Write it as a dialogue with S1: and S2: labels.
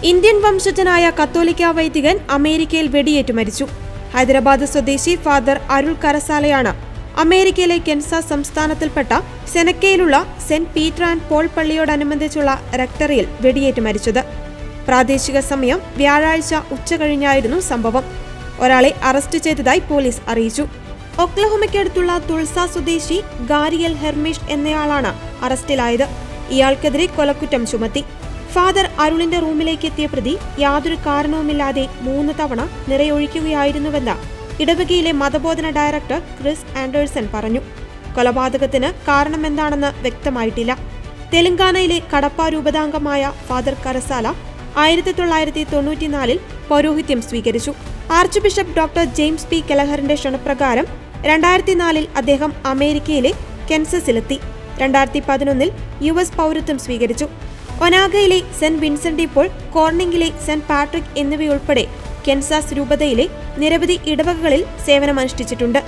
S1: Indian വംശജനായ കത്തോലിക്ക വൈദികൻ അമേരിക്കയിൽ വെടിയേറ്റു മരിച്ചു. ഹൈദരാബാദ് സ്വദേശി ഫാദർ അരുൾ കരസാലയാണ് അമേരിക്കയിലെ Kansas സംസ്ഥാനത്തിൽപ്പെട്ട സെനക്കയിലുള്ള saint Peter and Paul പള്ളിയോടനുബന്ധിച്ചുള്ള റെക്ടറിയിൽ വെടിയേറ്റ് മരിച്ചത്. പ്രാദേശിക സമയം വ്യാഴാഴ്ച ഉച്ചകഴിഞ്ഞായിരുന്നു സംഭവം. ഒരാളെ അറസ്റ്റ് ചെയ്തതായി പോലീസ് അറിയിച്ചു. ഒക്ലഹോമയ്ക്കടുത്തുള്ള തുൾസ സ്വദേശി ഗാരിയൽ ഹെർമിഷ് എന്നയാളാണ് അറസ്റ്റിലായത്. ഇയാൾക്കെതിരെ കൊലക്കുറ്റം ചുമത്തി. ഫാദർ അരുളിന്റെ റൂമിലേക്ക് എത്തിയ പ്രതി യാതൊരു കാരണവുമില്ലാതെ 3 തവണ നിറയൊഴിക്കുകയായിരുന്നുവെന്ന് ഇടവകയിലെ മതബോധന ഡയറക്ടർ ക്രിസ് ആൻഡേഴ്സൺ പറഞ്ഞു. കൊലപാതകത്തിന് കാരണമെന്താണെന്ന് വ്യക്തമായിട്ടില്ല. തെലങ്കാനയിലെ കടപ്പ രൂപതാംഗമായ ഫാദർ കരസാല 1994 പൗരോഹിത്യം സ്വീകരിച്ചു. Arch bishop doctor James P കെലഹറിന്റെ ക്ഷണപ്രകാരം 2004 അദ്ദേഹം അമേരിക്കയിലെ കെൻസസിലെത്തി. 2011 US പൗരത്വം സ്വീകരിച്ചു. ഒനാഗയിലെ സെന്റ് വിൻസെന്റ് ഡി പോൾ, കോർണിംഗിലെ സെന്റ് പാട്രിക് എന്നിവയുൾപ്പെടെ കെൻസാസ് രൂപതയിലെ നിരവധി ഇടവകകളിൽ സേവനമനുഷ്ഠിച്ചിട്ടുണ്ട്.